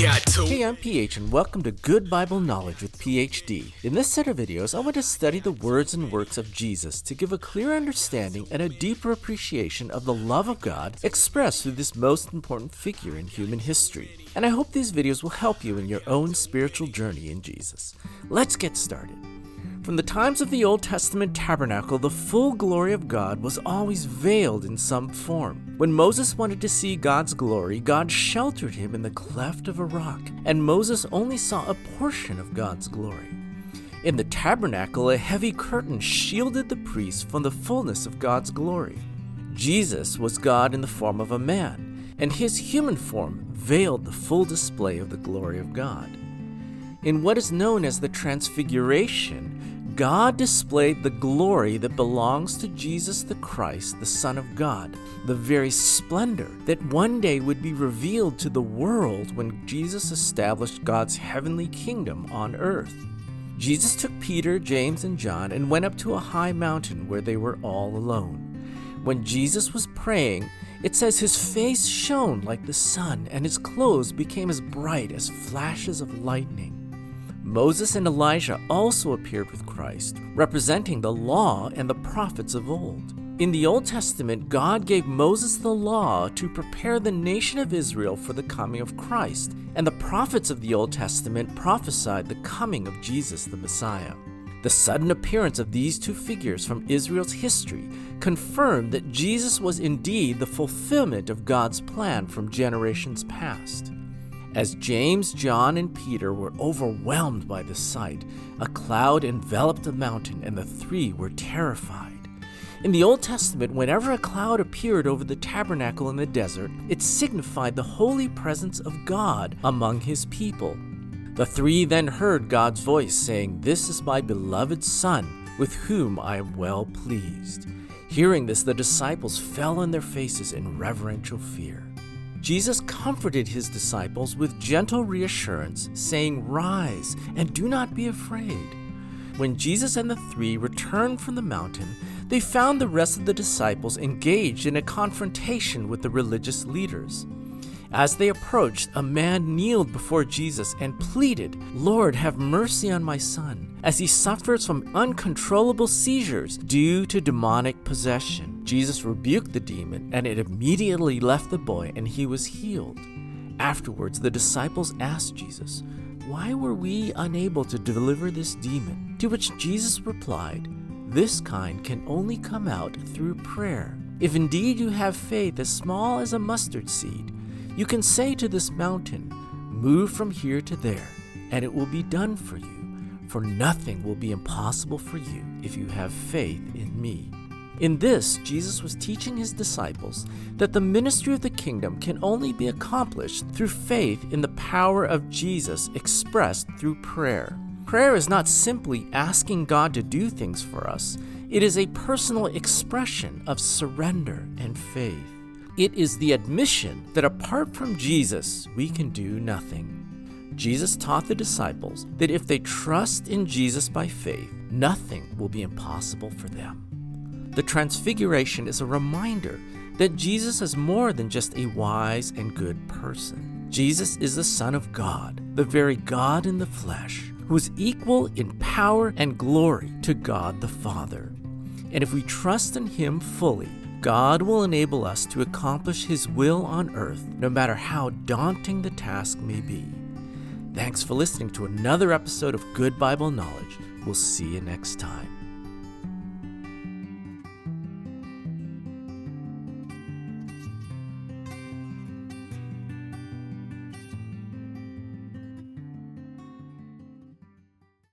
got to. Hey, I'm PH and welcome to Good Bible Knowledge with PhD. In this set of videos, I want to study the words and works of Jesus to give a clear understanding and a deeper appreciation of the love of God expressed through this most important figure in human history. And I hope these videos will help you in your own spiritual journey in Jesus. Let's get started. From the times of the Old Testament tabernacle, the full glory of God was always veiled in some form. When Moses wanted to see God's glory, God sheltered him in the cleft of a rock, and Moses only saw a portion of God's glory. In the tabernacle, a heavy curtain shielded the priest from the fullness of God's glory. Jesus was God in the form of a man, and his human form veiled the full display of the glory of God. In what is known as the Transfiguration, God displayed the glory that belongs to Jesus the Christ, the Son of God, the very splendor that one day would be revealed to the world when Jesus established God's heavenly kingdom on earth. Jesus took Peter, James, and John and went up to a high mountain where they were all alone. When Jesus was praying, it says his face shone like the sun and his clothes became as bright as flashes of lightning. Moses and Elijah also appeared with Christ, representing the law and the prophets of old. In the Old Testament, God gave Moses the law to prepare the nation of Israel for the coming of Christ, and the prophets of the Old Testament prophesied the coming of Jesus the Messiah. The sudden appearance of these two figures from Israel's history confirmed that Jesus was indeed the fulfillment of God's plan from generations past. As James, John, and Peter were overwhelmed by the sight, a cloud enveloped the mountain and the three were terrified. In the Old Testament, whenever a cloud appeared over the tabernacle in the desert, it signified the holy presence of God among his people. The three then heard God's voice saying, "This is my beloved Son, with whom I am well pleased." Hearing this, the disciples fell on their faces in reverential fear. Jesus comforted his disciples with gentle reassurance, saying, "Rise and do not be afraid." When Jesus and the three returned from the mountain, they found the rest of the disciples engaged in a confrontation with the religious leaders. As they approached, a man kneeled before Jesus and pleaded, "Lord, have mercy on my son, as he suffers from uncontrollable seizures due to demonic possession." Jesus rebuked the demon, and it immediately left the boy, and he was healed. Afterwards, the disciples asked Jesus, "Why were we unable to deliver this demon?" To which Jesus replied, "This kind can only come out through prayer. If indeed you have faith as small as a mustard seed, you can say to this mountain, 'Move from here to there,' and it will be done for you. For nothing will be impossible for you if you have faith in me." In this, Jesus was teaching his disciples that the ministry of the kingdom can only be accomplished through faith in the power of Jesus expressed through prayer. Prayer is not simply asking God to do things for us. It is a personal expression of surrender and faith. It is the admission that apart from Jesus, we can do nothing. Jesus taught the disciples that if they trust in Jesus by faith, nothing will be impossible for them. The Transfiguration is a reminder that Jesus is more than just a wise and good person. Jesus is the Son of God, the very God in the flesh, who is equal in power and glory to God the Father. And if we trust in him fully, God will enable us to accomplish his will on earth, no matter how daunting the task may be. Thanks for listening to another episode of Good Bible Knowledge. We'll see you next time.